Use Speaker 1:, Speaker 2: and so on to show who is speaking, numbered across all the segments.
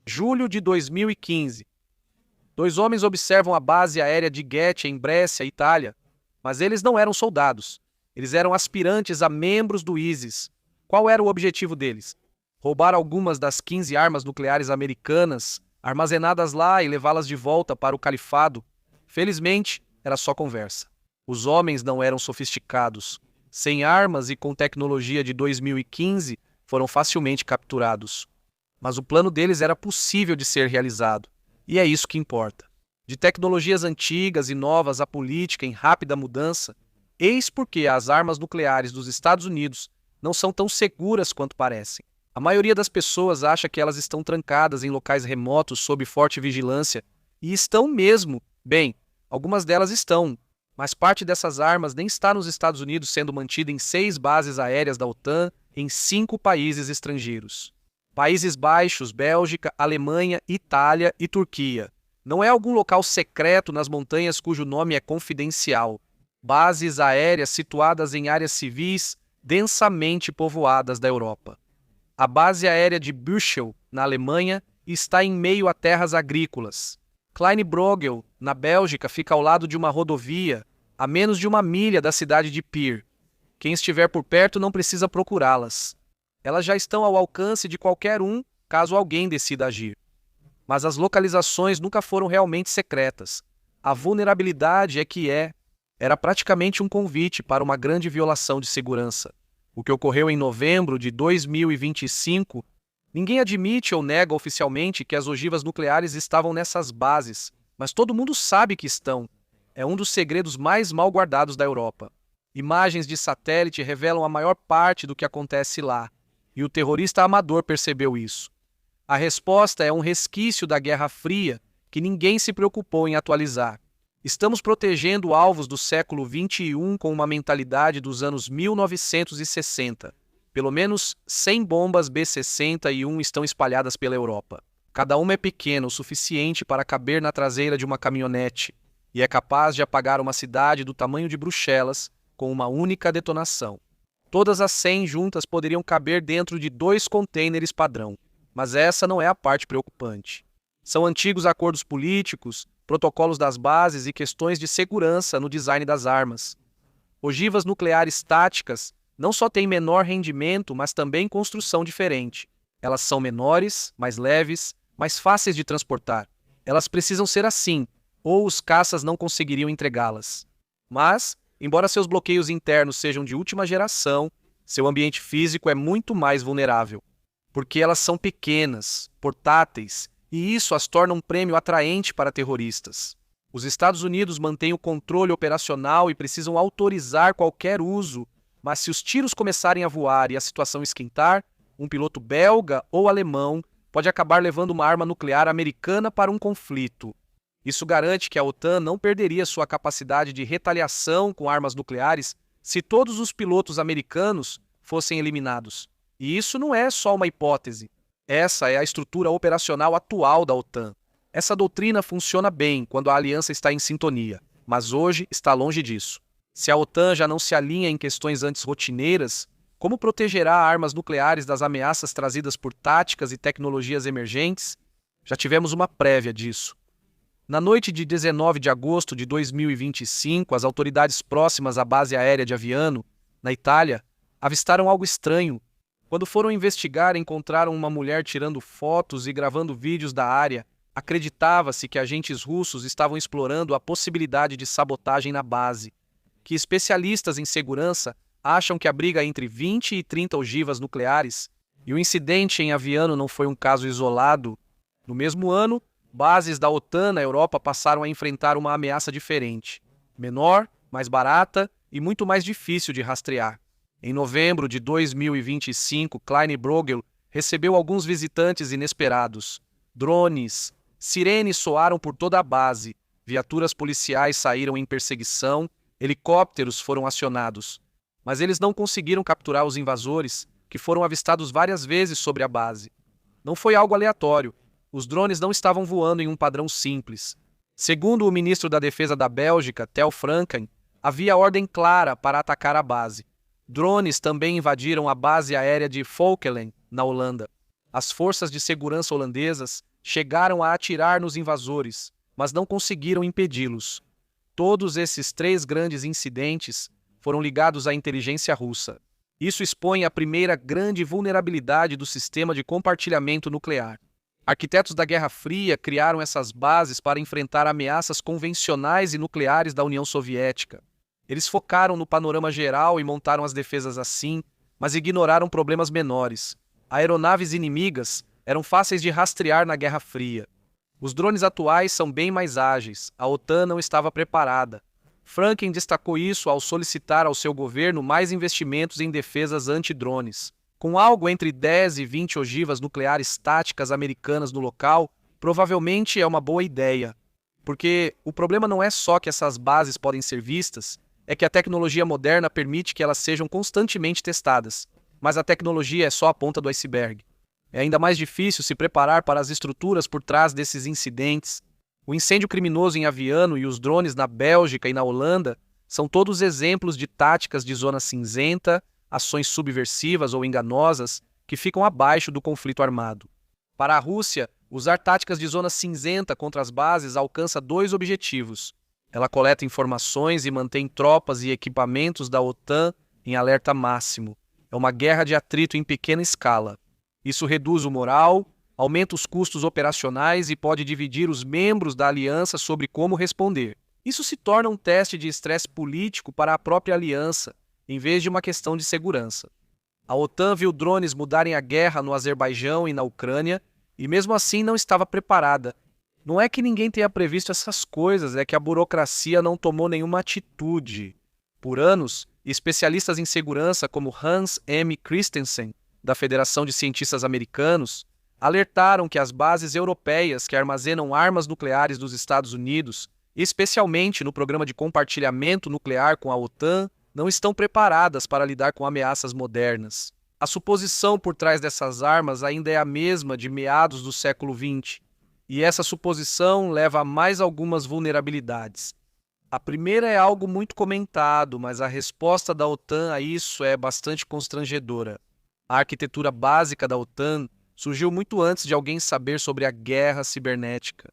Speaker 1: Julho de 2015. Dois homens observam a base aérea de Gete em Brescia, Itália, mas eles não eram soldados. Eles eram aspirantes a membros do ISIS. Qual era o objetivo deles? Roubar algumas das 15 armas nucleares americanas armazenadas lá e levá-las de volta para o califado. Felizmente, era só conversa. Os homens não eram sofisticados. Sem armas e com tecnologia de 2015, foram facilmente capturados. Mas o plano deles era possível de ser realizado. E é isso que importa. De tecnologias antigas e novas à política em rápida mudança, eis porque as armas nucleares dos Estados Unidos não são tão seguras quanto parecem. A maioria das pessoas acha que elas estão trancadas em locais remotos sob forte vigilância, e estão mesmo. Bem, algumas delas estão, mas parte dessas armas nem está nos Estados Unidos, sendo mantida em 6 bases aéreas da OTAN em 5 países estrangeiros. Países Baixos, Bélgica, Alemanha, Itália e Turquia. Não é algum local secreto nas montanhas cujo nome é confidencial. Bases aéreas situadas em áreas civis densamente povoadas da Europa. A base aérea de Büchel, na Alemanha, está em meio a terras agrícolas. Kleinbrogel, na Bélgica, fica ao lado de uma rodovia, a menos de 1 milha da cidade de Pier. Quem estiver por perto não precisa procurá-las. Elas já estão ao alcance de qualquer um, caso alguém decida agir. Mas as localizações nunca foram realmente secretas. A vulnerabilidade é que era praticamente um convite para uma grande violação de segurança. O que ocorreu em novembro de 2025, ninguém admite ou nega oficialmente que as ogivas nucleares estavam nessas bases, mas todo mundo sabe que estão. É um dos segredos mais mal guardados da Europa. Imagens de satélite revelam a maior parte do que acontece lá. E o terrorista amador percebeu isso. A resposta é um resquício da Guerra Fria que ninguém se preocupou em atualizar. Estamos protegendo alvos do século XXI com uma mentalidade dos anos 1960. Pelo menos 100 bombas B-61 estão espalhadas pela Europa. Cada uma é pequena o suficiente para caber na traseira de uma caminhonete e é capaz de apagar uma cidade do tamanho de Bruxelas com uma única detonação. Todas as 100 juntas poderiam caber dentro de 2 contêineres padrão, mas essa não é a parte preocupante. São antigos acordos políticos, protocolos das bases e questões de segurança no design das armas. Ogivas nucleares táticas não só têm menor rendimento, mas também construção diferente. Elas são menores, mais leves, mais fáceis de transportar. Elas precisam ser assim, ou os caças não conseguiriam entregá-las. Mas, embora seus bloqueios internos sejam de última geração, seu ambiente físico é muito mais vulnerável, porque elas são pequenas, portáteis, e isso as torna um prêmio atraente para terroristas. Os Estados Unidos mantêm o controle operacional e precisam autorizar qualquer uso, mas se os tiros começarem a voar e a situação esquentar, um piloto belga ou alemão pode acabar levando uma arma nuclear americana para um conflito. Isso garante que a OTAN não perderia sua capacidade de retaliação com armas nucleares se todos os pilotos americanos fossem eliminados. E isso não é só uma hipótese. Essa é a estrutura operacional atual da OTAN. Essa doutrina funciona bem quando a aliança está em sintonia, mas hoje está longe disso. Se a OTAN já não se alinha em questões antes rotineiras, como protegerá armas nucleares das ameaças trazidas por táticas e tecnologias emergentes? Já tivemos uma prévia disso. Na noite de 19 de agosto de 2025, as autoridades próximas à base aérea de Aviano, na Itália, avistaram algo estranho. Quando foram investigar, encontraram uma mulher tirando fotos e gravando vídeos da área. Acreditava-se que agentes russos estavam explorando a possibilidade de sabotagem na base, que especialistas em segurança acham que abriga entre 20 e 30 ogivas nucleares, e o incidente em Aviano não foi um caso isolado. No mesmo ano, bases da OTAN na Europa passaram a enfrentar uma ameaça diferente, menor, mais barata e muito mais difícil de rastrear. Em novembro de 2025, Kleinbrogel recebeu alguns visitantes inesperados. Drones, sirenes soaram por toda a base, viaturas policiais saíram em perseguição, helicópteros foram acionados. Mas eles não conseguiram capturar os invasores, que foram avistados várias vezes sobre a base. Não foi algo aleatório. Os drones não estavam voando em um padrão simples. Segundo o ministro da Defesa da Bélgica, Theo Franken, havia ordem clara para atacar a base. Drones também invadiram a base aérea de Falkland, na Holanda. As forças de segurança holandesas chegaram a atirar nos invasores, mas não conseguiram impedi-los. Todos esses 3 grandes incidentes foram ligados à inteligência russa. Isso expõe a primeira grande vulnerabilidade do sistema de compartilhamento nuclear. Arquitetos da Guerra Fria criaram essas bases para enfrentar ameaças convencionais e nucleares da União Soviética. Eles focaram no panorama geral e montaram as defesas assim, mas ignoraram problemas menores. Aeronaves inimigas eram fáceis de rastrear na Guerra Fria. Os drones atuais são bem mais ágeis. A OTAN não estava preparada. Franken destacou isso ao solicitar ao seu governo mais investimentos em defesas anti-drones. Com algo entre 10 e 20 ogivas nucleares táticas americanas no local, provavelmente é uma boa ideia. Porque o problema não é só que essas bases podem ser vistas, é que a tecnologia moderna permite que elas sejam constantemente testadas. Mas a tecnologia é só a ponta do iceberg. É ainda mais difícil se preparar para as estruturas por trás desses incidentes. O incêndio criminoso em Aviano e os drones na Bélgica e na Holanda são todos exemplos de táticas de zona cinzenta, ações subversivas ou enganosas que ficam abaixo do conflito armado. Para a Rússia, usar táticas de zona cinzenta contra as bases alcança 2 objetivos. Ela coleta informações e mantém tropas e equipamentos da OTAN em alerta máximo. É uma guerra de atrito em pequena escala. Isso reduz o moral, aumenta os custos operacionais e pode dividir os membros da aliança sobre como responder. Isso se torna um teste de estresse político para a própria aliança, em vez de uma questão de segurança. A OTAN viu drones mudarem a guerra no Azerbaijão e na Ucrânia, e mesmo assim não estava preparada. Não é que ninguém tenha previsto essas coisas, é que a burocracia não tomou nenhuma atitude. Por anos, especialistas em segurança como Hans M. Christensen, da Federação de Cientistas Americanos, alertaram que as bases europeias que armazenam armas nucleares dos Estados Unidos, especialmente no programa de compartilhamento nuclear com a OTAN, não estão preparadas para lidar com ameaças modernas. A suposição por trás dessas armas ainda é a mesma de meados do século XX, e essa suposição leva a mais algumas vulnerabilidades. A primeira é algo muito comentado, mas a resposta da OTAN a isso é bastante constrangedora. A arquitetura básica da OTAN surgiu muito antes de alguém saber sobre a guerra cibernética.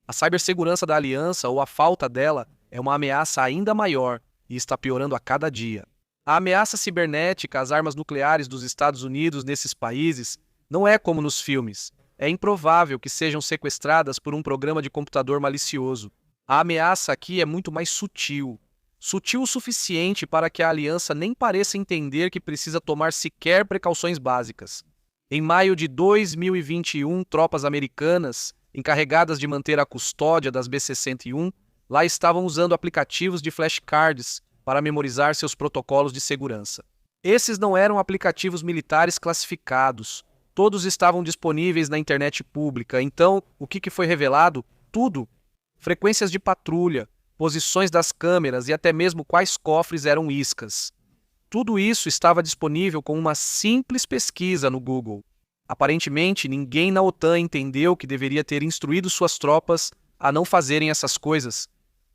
Speaker 1: A cibersegurança da aliança, ou a falta dela, é uma ameaça ainda maior e está piorando a cada dia. A ameaça cibernética às armas nucleares dos Estados Unidos nesses países não é como nos filmes. É improvável que sejam sequestradas por um programa de computador malicioso. A ameaça aqui é muito mais sutil. Sutil o suficiente para que a aliança nem pareça entender que precisa tomar sequer precauções básicas. Em maio de 2021, tropas americanas, encarregadas de manter a custódia das B-61, lá estavam usando aplicativos de flashcards para memorizar seus protocolos de segurança. Esses não eram aplicativos militares classificados. Todos estavam disponíveis na internet pública. Então, o que foi revelado? Tudo. Frequências de patrulha, posições das câmeras e até mesmo quais cofres eram iscas. Tudo isso estava disponível com uma simples pesquisa no Google. Aparentemente, ninguém na OTAN entendeu que deveria ter instruído suas tropas a não fazerem essas coisas.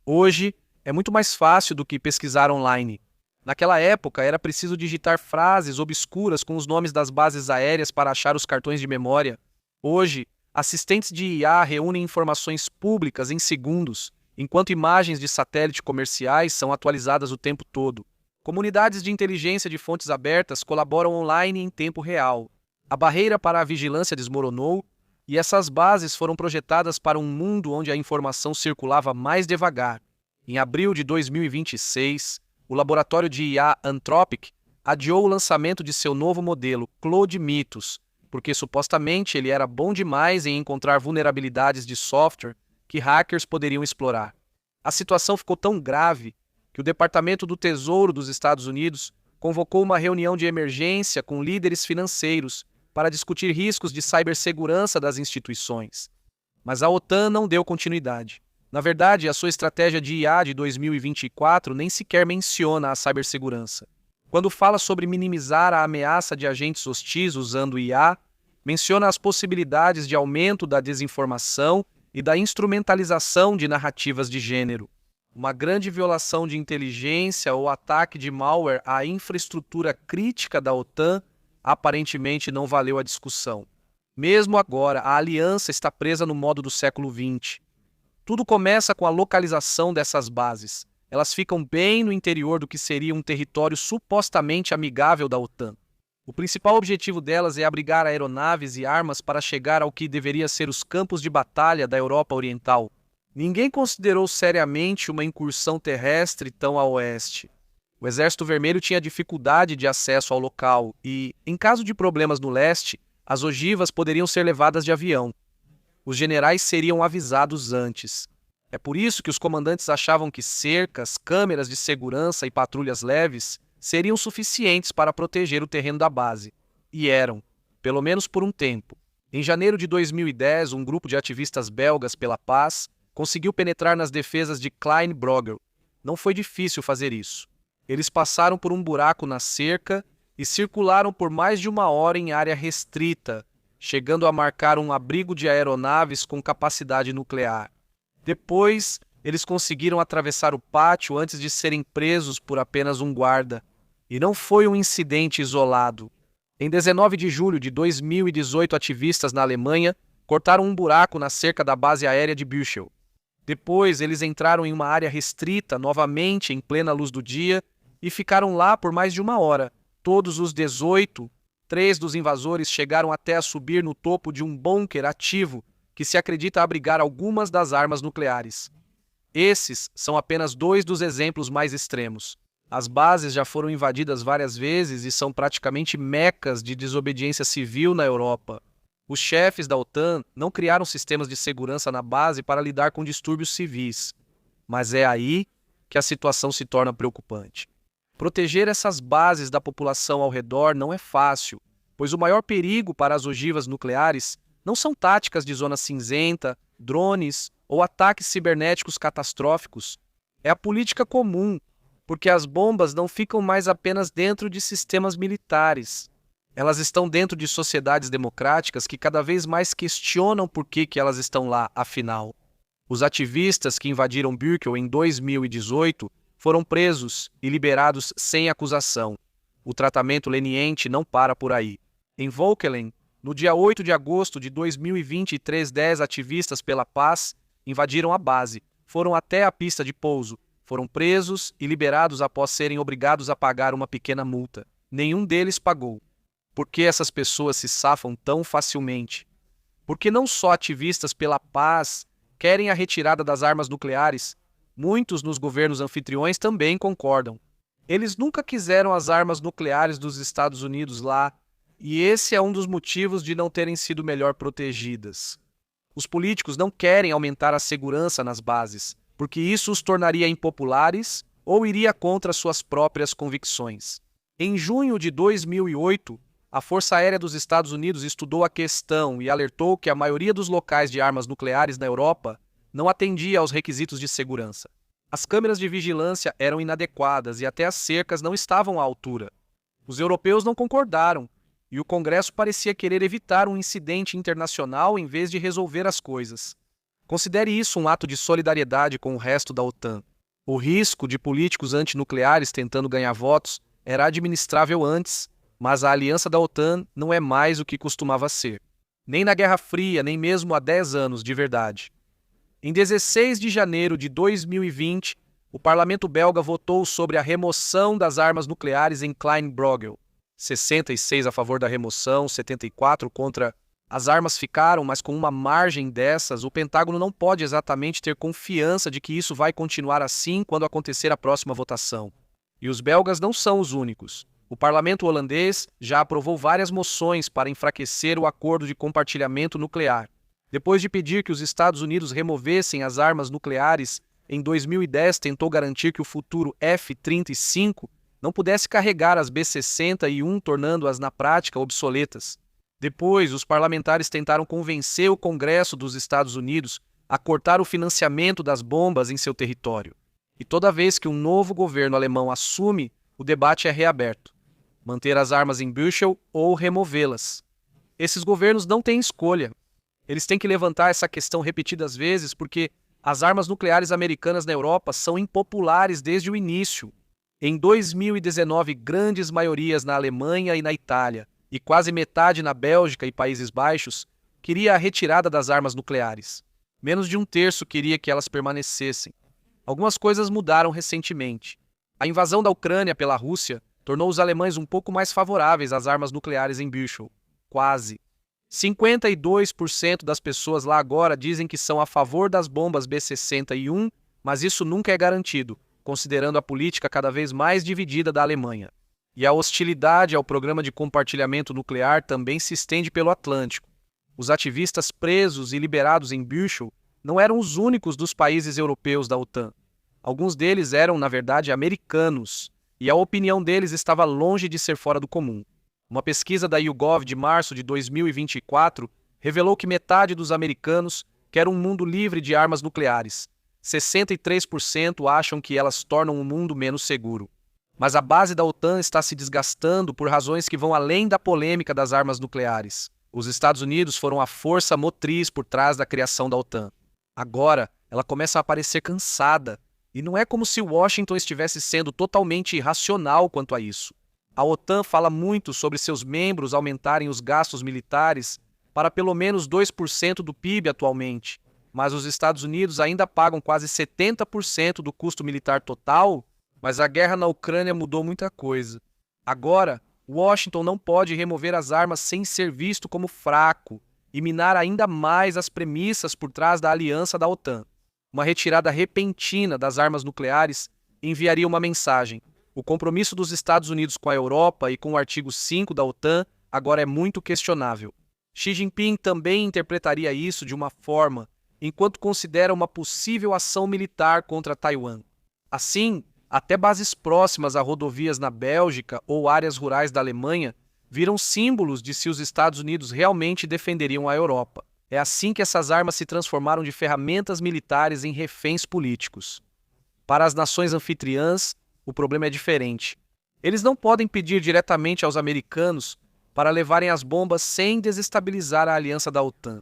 Speaker 1: Hoje, é muito mais fácil do que pesquisar online. Naquela época, era preciso digitar frases obscuras com os nomes das bases aéreas para achar os cartões de memória. Hoje, assistentes de IA reúnem informações públicas em segundos, enquanto imagens de satélite comerciais são atualizadas o tempo todo. Comunidades de inteligência de fontes abertas colaboram online em tempo real. A barreira para a vigilância desmoronou e essas bases foram projetadas para um mundo onde a informação circulava mais devagar. Em abril de 2026, o laboratório de IA Anthropic adiou o lançamento de seu novo modelo, Claude Mythos, porque supostamente ele era bom demais em encontrar vulnerabilidades de software que hackers poderiam explorar. A situação ficou tão grave que o Departamento do Tesouro dos Estados Unidos convocou uma reunião de emergência com líderes financeiros para discutir riscos de cibersegurança das instituições. Mas a OTAN não deu continuidade. Na verdade, a sua estratégia de IA de 2024 nem sequer menciona a cibersegurança. Quando fala sobre minimizar a ameaça de agentes hostis usando IA, menciona as possibilidades de aumento da desinformação e da instrumentalização de narrativas de gênero. Uma grande violação de inteligência ou ataque de malware à infraestrutura crítica da OTAN aparentemente não valeu a discussão. Mesmo agora, a aliança está presa no modo do século XX. Tudo começa com a localização dessas bases. Elas ficam bem no interior do que seria um território supostamente amigável da OTAN. O principal objetivo delas é abrigar aeronaves e armas para chegar ao que deveria ser os campos de batalha da Europa Oriental. Ninguém considerou seriamente uma incursão terrestre tão a oeste. O Exército Vermelho tinha dificuldade de acesso ao local e, em caso de problemas no leste, as ogivas poderiam ser levadas de avião. Os generais seriam avisados antes. É por isso que os comandantes achavam que cercas, câmeras de segurança e patrulhas leves seriam suficientes para proteger o terreno da base. E eram, pelo menos por um tempo. Em janeiro de 2010, um grupo de ativistas belgas pela paz conseguiu penetrar nas defesas de Klein Brogel. Não foi difícil fazer isso. Eles passaram por um buraco na cerca e circularam por mais de uma hora em área restrita, chegando a marcar um abrigo de aeronaves com capacidade nuclear. Depois, eles conseguiram atravessar o pátio antes de serem presos por apenas um guarda. E não foi um incidente isolado. Em 19 de julho de 2018, ativistas na Alemanha cortaram um buraco na cerca da base aérea de Büchel. Depois, eles entraram em uma área restrita, novamente em plena luz do dia, e ficaram lá por mais de uma hora. Todos os 18, 3 dos invasores chegaram até a subir no topo de um bunker ativo que se acredita abrigar algumas das armas nucleares. Esses são apenas 2 dos exemplos mais extremos. As bases já foram invadidas várias vezes e são praticamente mecas de desobediência civil na Europa. Os chefes da OTAN não criaram sistemas de segurança na base para lidar com distúrbios civis. Mas é aí que a situação se torna preocupante. Proteger essas bases da população ao redor não é fácil, pois o maior perigo para as ogivas nucleares não são táticas de zona cinzenta, drones ou ataques cibernéticos catastróficos. É a política comum, porque as bombas não ficam mais apenas dentro de sistemas militares. Elas estão dentro de sociedades democráticas que cada vez mais questionam por que elas estão lá, afinal. Os ativistas que invadiram Büchel em 2018 foram presos e liberados sem acusação. O tratamento leniente não para por aí. Em Vokelen, no dia 8 de agosto de 2023, 10 ativistas pela paz invadiram a base, foram até a pista de pouso, foram presos e liberados após serem obrigados a pagar uma pequena multa. Nenhum deles pagou. Por que essas pessoas se safam tão facilmente? Porque não só ativistas pela paz querem a retirada das armas nucleares, muitos nos governos anfitriões também concordam. Eles nunca quiseram as armas nucleares dos Estados Unidos lá, e esse é um dos motivos de não terem sido melhor protegidas. Os políticos não querem aumentar a segurança nas bases, porque isso os tornaria impopulares ou iria contra suas próprias convicções. Em junho de 2008, a Força Aérea dos Estados Unidos estudou a questão e alertou que a maioria dos locais de armas nucleares na Europa não atendia aos requisitos de segurança. As câmeras de vigilância eram inadequadas e até as cercas não estavam à altura. Os europeus não concordaram, e o Congresso parecia querer evitar um incidente internacional em vez de resolver as coisas. Considere isso um ato de solidariedade com o resto da OTAN. O risco de políticos antinucleares tentando ganhar votos era administrável antes, mas a aliança da OTAN não é mais o que costumava ser. Nem na Guerra Fria, nem mesmo há 10 anos de verdade. Em 16 de janeiro de 2020, o parlamento belga votou sobre a remoção das armas nucleares em Klein Brogel. 66 a favor da remoção, 74 contra. As armas ficaram, mas com uma margem dessas, o Pentágono não pode exatamente ter confiança de que isso vai continuar assim quando acontecer a próxima votação. E os belgas não são os únicos. O parlamento holandês já aprovou várias moções para enfraquecer o acordo de compartilhamento nuclear. Depois de pedir que os Estados Unidos removessem as armas nucleares, em 2010 tentou garantir que o futuro F-35 não pudesse carregar as B-61, tornando-as na prática obsoletas. Depois, os parlamentares tentaram convencer o Congresso dos Estados Unidos a cortar o financiamento das bombas em seu território. E toda vez que um novo governo alemão assume, o debate é reaberto. Manter as armas em Büchel ou removê-las. Esses governos não têm escolha. Eles têm que levantar essa questão repetidas vezes porque as armas nucleares americanas na Europa são impopulares desde o início. Em 2019, grandes maiorias na Alemanha e na Itália, e quase metade na Bélgica e Países Baixos, queria a retirada das armas nucleares. Menos de um terço queria que elas permanecessem. Algumas coisas mudaram recentemente. A invasão da Ucrânia pela Rússia tornou os alemães um pouco mais favoráveis às armas nucleares em Büchel. Quase. 52% das pessoas lá agora dizem que são a favor das bombas B-61, mas isso nunca é garantido, considerando a política cada vez mais dividida da Alemanha. E a hostilidade ao programa de compartilhamento nuclear também se estende pelo Atlântico. Os ativistas presos e liberados em Büchel não eram os únicos dos países europeus da OTAN. Alguns deles eram, na verdade, americanos, e a opinião deles estava longe de ser fora do comum. Uma pesquisa da YouGov de março de 2024 revelou que metade dos americanos quer um mundo livre de armas nucleares. 63% acham que elas tornam o mundo menos seguro. Mas a base da OTAN está se desgastando por razões que vão além da polêmica das armas nucleares. Os Estados Unidos foram a força motriz por trás da criação da OTAN. Agora, ela começa a parecer cansada, e não é como se Washington estivesse sendo totalmente irracional quanto a isso. A OTAN fala muito sobre seus membros aumentarem os gastos militares para pelo menos 2% do PIB atualmente, mas os Estados Unidos ainda pagam quase 70% do custo militar total. Mas a guerra na Ucrânia mudou muita coisa. Agora, Washington não pode remover as armas sem ser visto como fraco e minar ainda mais as premissas por trás da aliança da OTAN. Uma retirada repentina das armas nucleares enviaria uma mensagem: o compromisso dos Estados Unidos com a Europa e com o artigo 5 da OTAN agora é muito questionável. Xi Jinping também interpretaria isso de uma forma, enquanto considera uma possível ação militar contra Taiwan. Assim, até bases próximas a rodovias na Bélgica ou áreas rurais da Alemanha viram símbolos de se os Estados Unidos realmente defenderiam a Europa. É assim que essas armas se transformaram de ferramentas militares em reféns políticos. Para as nações anfitriãs, o problema é diferente. Eles não podem pedir diretamente aos americanos para levarem as bombas sem desestabilizar a aliança da OTAN.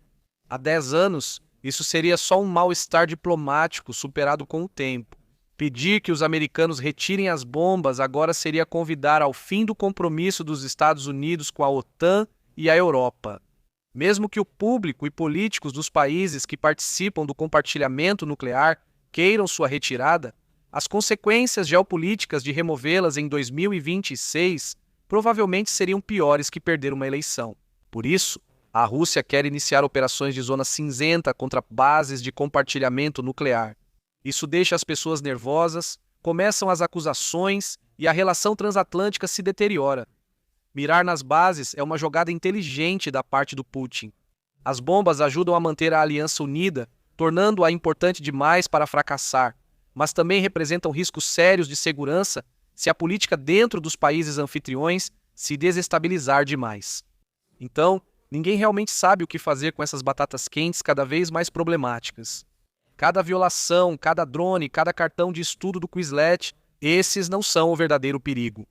Speaker 1: Há 10 anos, isso seria só um mal-estar diplomático superado com o tempo. Pedir que os americanos retirem as bombas agora seria convidar ao fim do compromisso dos Estados Unidos com a OTAN e a Europa. Mesmo que o público e políticos dos países que participam do compartilhamento nuclear queiram sua retirada, as consequências geopolíticas de removê-las em 2026 provavelmente seriam piores que perder uma eleição. Por isso, a Rússia quer iniciar operações de zona cinzenta contra bases de compartilhamento nuclear. Isso deixa as pessoas nervosas, começam as acusações e a relação transatlântica se deteriora. Mirar nas bases é uma jogada inteligente da parte do Putin. As bombas ajudam a manter a aliança unida, tornando-a importante demais para fracassar, mas também representam riscos sérios de segurança se a política dentro dos países anfitriões se desestabilizar demais. Então, ninguém realmente sabe o que fazer com essas batatas quentes cada vez mais problemáticas. Cada violação, cada drone, cada cartão de estudo do Quizlet, esses não são o verdadeiro perigo.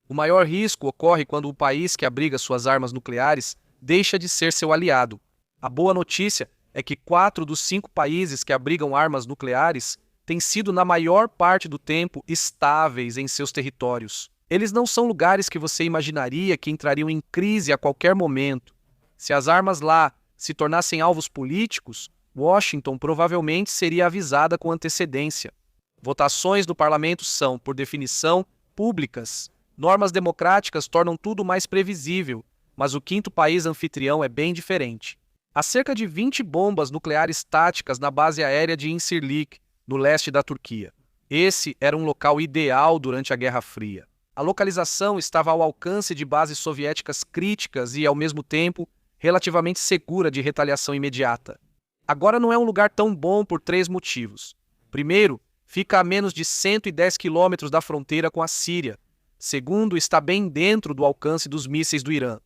Speaker 1: O maior risco ocorre quando o país que abriga suas armas nucleares deixa de ser seu aliado. A boa notícia é que 4 dos 5 países que abrigam armas nucleares têm sido, na maior parte do tempo, estáveis em seus territórios. Eles não são lugares que você imaginaria que entrariam em crise a qualquer momento. Se as armas lá se tornassem alvos políticos, Washington provavelmente seria avisada com antecedência. Votações do parlamento são, por definição, públicas. Normas democráticas tornam tudo mais previsível, mas o 5º país anfitrião é bem diferente. Há cerca de 20 bombas nucleares táticas na base aérea de Incirlik, no leste da Turquia. Esse era um local ideal durante a Guerra Fria. A localização estava ao alcance de bases soviéticas críticas e, ao mesmo tempo, relativamente segura de retaliação imediata. Agora não é um lugar tão bom por 3 motivos. Primeiro, fica a menos de 110 quilômetros da fronteira com a Síria. Segundo, está bem dentro do alcance dos mísseis do Irã.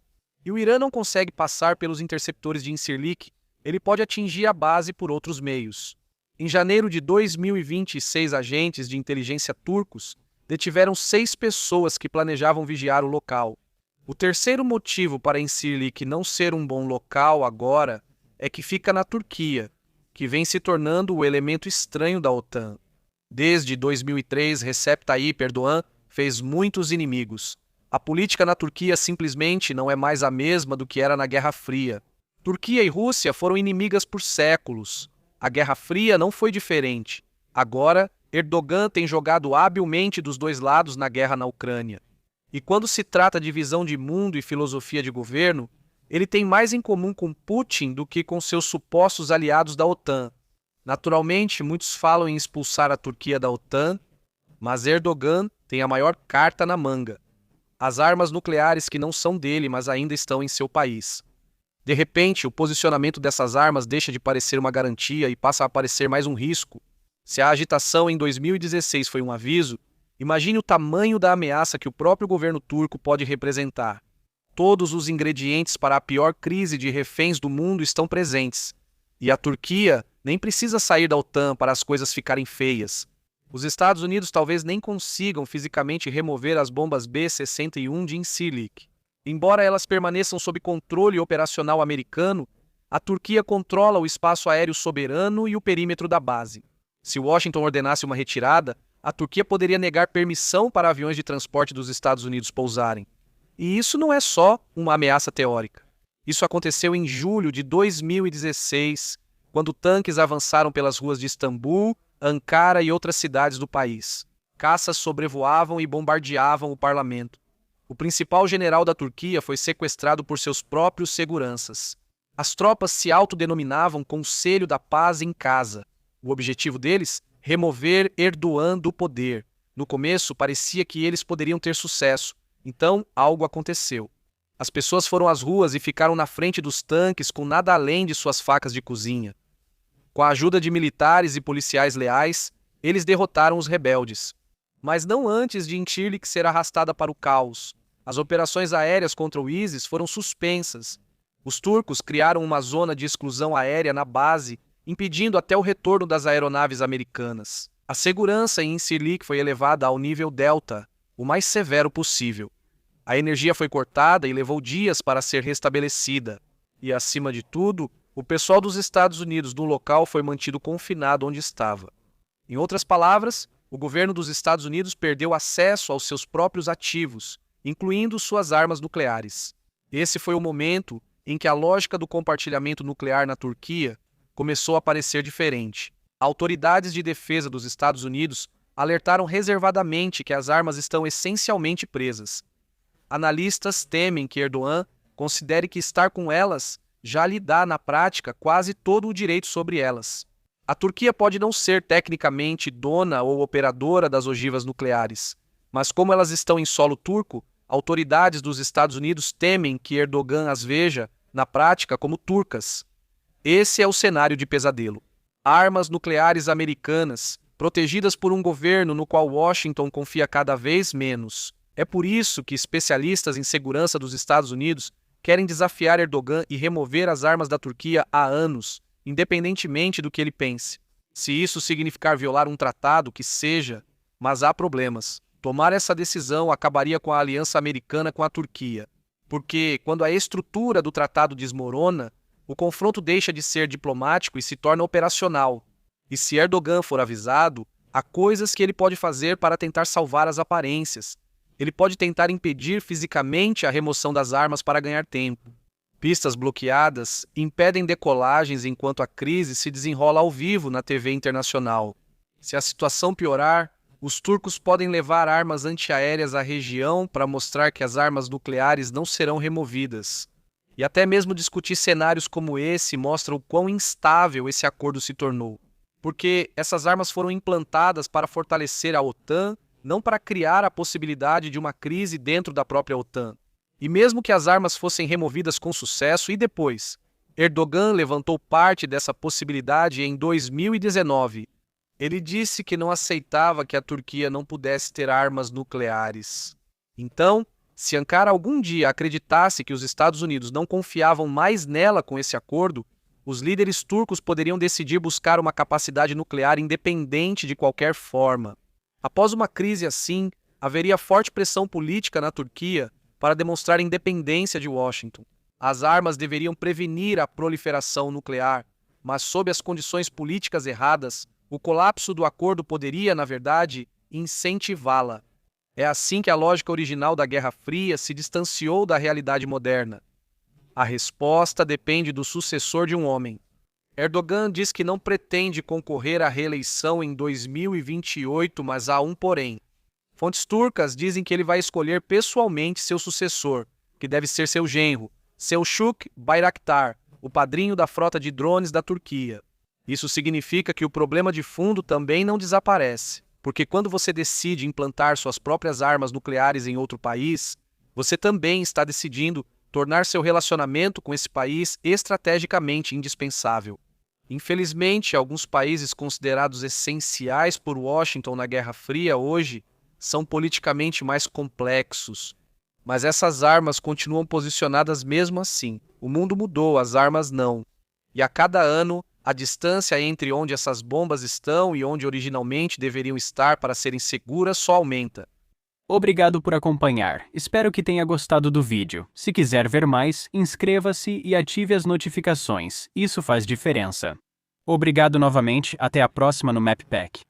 Speaker 1: E o Irã não consegue passar pelos interceptores de Incirlik, ele pode atingir a base por outros meios. Em janeiro de 2026, agentes de inteligência turcos detiveram 6 pessoas que planejavam vigiar o local. O terceiro motivo para Incirlik não ser um bom local agora é que fica na Turquia, que vem se tornando o elemento estranho da OTAN. Desde 2003, Recep Tayyip Erdogan fez muitos inimigos. A política na Turquia simplesmente não é mais a mesma do que era na Guerra Fria. Turquia e Rússia foram inimigas por séculos. A Guerra Fria não foi diferente. Agora, Erdogan tem jogado habilmente dos dois lados na guerra na Ucrânia. E quando se trata de visão de mundo e filosofia de governo, ele tem mais em comum com Putin do que com seus supostos aliados da OTAN. Naturalmente, muitos falam em expulsar a Turquia da OTAN, mas Erdogan tem a maior carta na manga: as armas nucleares que não são dele, mas ainda estão em seu país. De repente, o posicionamento dessas armas deixa de parecer uma garantia e passa a parecer mais um risco. Se a agitação em 2016 foi um aviso, imagine o tamanho da ameaça que o próprio governo turco pode representar. Todos os ingredientes para a pior crise de reféns do mundo estão presentes. E a Turquia nem precisa sair da OTAN para as coisas ficarem feias. Os Estados Unidos talvez nem consigam fisicamente remover as bombas B-61 de Incirlik. Embora elas permaneçam sob controle operacional americano, a Turquia controla o espaço aéreo soberano e o perímetro da base. Se Washington ordenasse uma retirada, a Turquia poderia negar permissão para aviões de transporte dos Estados Unidos pousarem. E isso não é só uma ameaça teórica. Isso aconteceu em julho de 2016, quando tanques avançaram pelas ruas de Istambul, Ankara e outras cidades do país. Caças sobrevoavam e bombardeavam o parlamento. O principal general da Turquia foi sequestrado por seus próprios seguranças. As tropas se autodenominavam Conselho da Paz em Casa. O objetivo deles? Remover Erdogan do poder. No começo, parecia que eles poderiam ter sucesso. Então, algo aconteceu. As pessoas foram às ruas e ficaram na frente dos tanques com nada além de suas facas de cozinha. Com a ajuda de militares e policiais leais, eles derrotaram os rebeldes. Mas não antes de Incirlik ser arrastada para o caos. As operações aéreas contra o ISIS foram suspensas. Os turcos criaram uma zona de exclusão aérea na base, impedindo até o retorno das aeronaves americanas. A segurança em Incirlik foi elevada ao nível Delta, o mais severo possível. A energia foi cortada e levou dias para ser restabelecida. E, acima de tudo, o pessoal dos Estados Unidos no local foi mantido confinado onde estava. Em outras palavras, o governo dos Estados Unidos perdeu acesso aos seus próprios ativos, incluindo suas armas nucleares. Esse foi o momento em que a lógica do compartilhamento nuclear na Turquia começou a parecer diferente. Autoridades de defesa dos Estados Unidos alertaram reservadamente que as armas estão essencialmente presas. Analistas temem que Erdogan considere que estar com elas já lhe dá, na prática, quase todo o direito sobre elas. A Turquia pode não ser tecnicamente dona ou operadora das ogivas nucleares, mas como elas estão em solo turco, autoridades dos Estados Unidos temem que Erdogan as veja, na prática, como turcas. Esse é o cenário de pesadelo. Armas nucleares americanas, protegidas por um governo no qual Washington confia cada vez menos. É por isso que especialistas em segurança dos Estados Unidos querem desafiar Erdogan e remover as armas da Turquia há anos, independentemente do que ele pense. Se isso significar violar um tratado, que seja, mas há problemas. Tomar essa decisão acabaria com a aliança americana com a Turquia. Porque, quando a estrutura do tratado desmorona, o confronto deixa de ser diplomático e se torna operacional. E se Erdogan for avisado, há coisas que ele pode fazer para tentar salvar as aparências. Ele pode tentar impedir fisicamente a remoção das armas para ganhar tempo. Pistas bloqueadas impedem decolagens enquanto a crise se desenrola ao vivo na TV internacional. Se a situação piorar, os turcos podem levar armas antiaéreas à região para mostrar que as armas nucleares não serão removidas. E até mesmo discutir cenários como esse mostra o quão instável esse acordo se tornou. Porque essas armas foram implantadas para fortalecer a OTAN, não para criar a possibilidade de uma crise dentro da própria OTAN. E mesmo que as armas fossem removidas com sucesso, e depois? Erdogan levantou parte dessa possibilidade em 2019. Ele disse que não aceitava que a Turquia não pudesse ter armas nucleares. Então, se Ankara algum dia acreditasse que os Estados Unidos não confiavam mais nela com esse acordo, os líderes turcos poderiam decidir buscar uma capacidade nuclear independente de qualquer forma. Após uma crise assim, haveria forte pressão política na Turquia para demonstrar independência de Washington. As armas deveriam prevenir a proliferação nuclear, mas sob as condições políticas erradas, o colapso do acordo poderia, na verdade, incentivá-la. É assim que a lógica original da Guerra Fria se distanciou da realidade moderna. A resposta depende do sucessor de um homem. Erdogan diz que não pretende concorrer à reeleição em 2028, mas há um porém. Fontes turcas dizem que ele vai escolher pessoalmente seu sucessor, que deve ser seu genro, Selçuk Bayraktar, o padrinho da frota de drones da Turquia. Isso significa que o problema de fundo também não desaparece, porque quando você decide implantar suas próprias armas nucleares em outro país, você também está decidindo tornar seu relacionamento com esse país estrategicamente indispensável. Infelizmente, alguns países considerados essenciais por Washington na Guerra Fria hoje são politicamente mais complexos. Mas essas armas continuam posicionadas mesmo assim. O mundo mudou, as armas não. E a cada ano, a distância entre onde essas bombas estão e onde originalmente deveriam estar para serem seguras só aumenta.
Speaker 2: Obrigado por acompanhar. Espero que tenha gostado do vídeo. Se quiser ver mais, inscreva-se e ative as notificações. Isso faz diferença. Obrigado novamente. Até a próxima no MapPack.